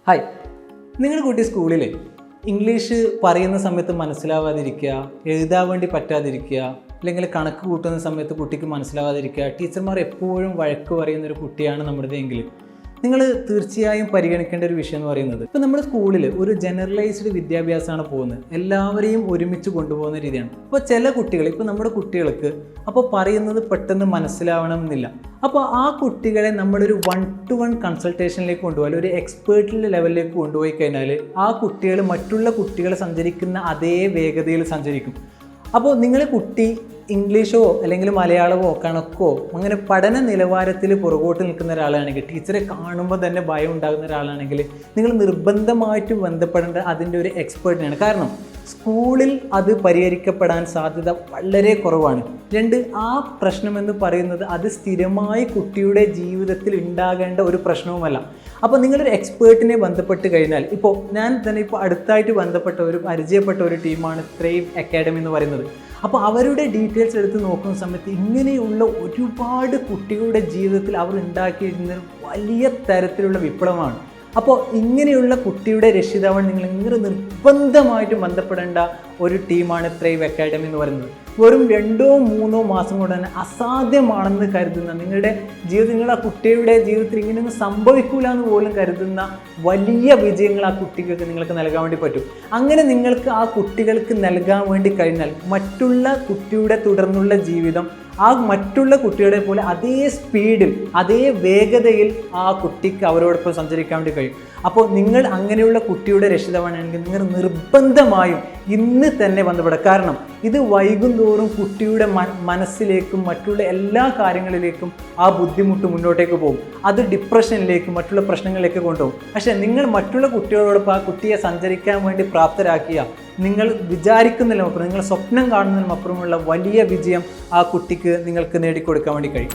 Hi, നിങ്ങളുടെ കുട്ടി സ്കൂളിൽ ഇംഗ്ലീഷ് പറയുന്ന സമയത്ത് മനസ്സിലാവാതിരിക്കുക, എഴുതാൻ വേണ്ടി പറ്റാതിരിക്കുക, അല്ലെങ്കിൽ കണക്ക് കൂട്ടുന്ന സമയത്ത് കുട്ടിക്ക് മനസ്സിലാവാതിരിക്കുക, ടീച്ചർമാർ എപ്പോഴും വഴക്ക് പറയുന്നൊരു കുട്ടിയാണ് നമ്മുടേതെങ്കിൽ നിങ്ങൾ തീർച്ചയായും പരിഗണിക്കേണ്ട ഒരു വിഷയം എന്ന് പറയുന്നത്, ഇപ്പോൾ നമ്മുടെ സ്കൂളിൽ ഒരു ജനറലൈസ്ഡ് വിദ്യാഭ്യാസമാണ് പോകുന്നത്, എല്ലാവരെയും ഒരുമിച്ച് കൊണ്ടുപോകുന്ന രീതിയാണ്. അപ്പോൾ ചില കുട്ടികൾ, ഇപ്പോൾ നമ്മുടെ കുട്ടികൾക്ക് അപ്പോൾ പറയുന്നത് പെട്ടെന്ന് മനസ്സിലാവണമെന്നില്ല. അപ്പോൾ ആ കുട്ടികളെ നമ്മളൊരു 1-to-1 കൺസൾട്ടേഷനിലേക്ക് കൊണ്ടുപോയാൽ, ഒരു എക്സ്പേർട്ടിൻ്റെ ലെവലിലേക്ക് കൊണ്ടുപോയി കഴിഞ്ഞാൽ ആ കുട്ടികൾ മറ്റുള്ള കുട്ടികൾ സഞ്ചരിക്കുന്ന അതേ വേഗതയിൽ സഞ്ചരിക്കും. അപ്പോൾ നിങ്ങളെ കുട്ടി ഇംഗ്ലീഷോ അല്ലെങ്കിൽ മലയാളമോ കണക്കോ അങ്ങനെ പഠന നിലവാരത്തിൽ പുറകോട്ട് നിൽക്കുന്ന ഒരാളാണെങ്കിൽ, ടീച്ചറെ കാണുമ്പോൾ തന്നെ ഭയം ഉണ്ടാകുന്ന ഒരാളാണെങ്കിൽ, നിങ്ങൾ നിർബന്ധമായിട്ടും ബന്ധപ്പെടേണ്ട അതിൻ്റെ ഒരു എക്സ്പേർട്ടിനാണ്. കാരണം സ്കൂളിൽ അത് പരിഹരിക്കപ്പെടാൻ സാധ്യത വളരെ കുറവാണ്. ആ പ്രശ്നമെന്ന് പറയുന്നത് അത് സ്ഥിരമായി കുട്ടിയുടെ ജീവിതത്തിൽ ഉണ്ടാകേണ്ട ഒരു പ്രശ്നവുമല്ല. അപ്പോൾ നിങ്ങളൊരു എക്സ്പേർട്ടിനെ ബന്ധപ്പെട്ട് കഴിഞ്ഞാൽ, ഇപ്പോൾ ഞാൻ തന്നെ അടുത്തായിട്ട് ബന്ധപ്പെട്ട പരിചയപ്പെട്ട ഒരു ടീമാണ് ത്രൈവ് അക്കാഡമി എന്ന് പറയുന്നത്. അപ്പോൾ അവരുടെ ഡീറ്റെയിൽസ് എടുത്ത് നോക്കുന്ന സമയത്ത് ഇങ്ങനെയുള്ള ഒരുപാട് കുട്ടികളുടെ ജീവിതത്തിൽ അവർ ഉണ്ടാക്കിയിരുന്ന വലിയ തരത്തിലുള്ള വിപ്ലവമാണ്. അപ്പോൾ ഇങ്ങനെയുള്ള കുട്ടിയുടെ രക്ഷിതാവാൻ നിങ്ങൾ നിർബന്ധമായിട്ടും ബന്ധപ്പെടേണ്ട ഒരു ടീമാണ് ത്രൈവ് അക്കാഡമി എന്ന് പറയുന്നത്. വെറും 2-3 മാസം കൊണ്ട് തന്നെ അസാധ്യമാണെന്ന് കരുതുന്ന, നിങ്ങളുടെ ആ കുട്ടിയുടെ ജീവിതത്തിൽ ഇങ്ങനെയൊന്നും സംഭവിക്കൂല എന്ന് പോലും കരുതുന്ന വലിയ വിജയങ്ങൾ ആ കുട്ടികൾക്ക് നിങ്ങൾക്ക് നൽകാൻ വേണ്ടി പറ്റും. അങ്ങനെ നിങ്ങൾക്ക് ആ കുട്ടികൾക്ക് നൽകാൻ വേണ്ടി കഴിഞ്ഞാൽ മറ്റുള്ള കുട്ടിയുടെ തുടർന്നുള്ള ജീവിതം ആ മറ്റുള്ള കുട്ടികളെ പോലെ അതേ സ്പീഡിൽ, അതേ വേഗതയിൽ ആ കുട്ടിക്ക് അവരോടൊപ്പം സഞ്ചരിക്കാൻ വേണ്ടി കഴിയും. അപ്പോൾ നിങ്ങൾ അങ്ങനെയുള്ള കുട്ടിയുടെ രക്ഷിതാവാണെങ്കിൽ നിങ്ങൾ നിർബന്ധമായും ഇന്ന് തന്നെ ബന്ധപ്പെടുക. കാരണം ഇത് വൈകുന്തോറും കുട്ടിയുടെ മനസ്സിലേക്കും മറ്റുള്ള എല്ലാ കാര്യങ്ങളിലേക്കും ആ ബുദ്ധിമുട്ട് മുന്നോട്ടേക്ക് പോകും. അത് ഡിപ്രഷനിലേക്കും മറ്റുള്ള പ്രശ്നങ്ങളിലേക്ക് കൊണ്ടുപോകും. പക്ഷേ നിങ്ങൾ മറ്റുള്ള കുട്ടികളോടൊപ്പം ആ കുട്ടിയെ സഞ്ചരിക്കാൻ വേണ്ടി പ്രാപ്തരാക്കിയ, നിങ്ങൾ വിചാരിക്കുന്നതിലും അപ്പുറം, നിങ്ങൾ സ്വപ്നം കാണുന്നതിനും അപ്പുറമുള്ള വലിയ വിജയം ആ കുട്ടിക്ക് നിങ്ങൾക്ക് നേടിക്കൊടുക്കാൻ വേണ്ടി കഴിയും.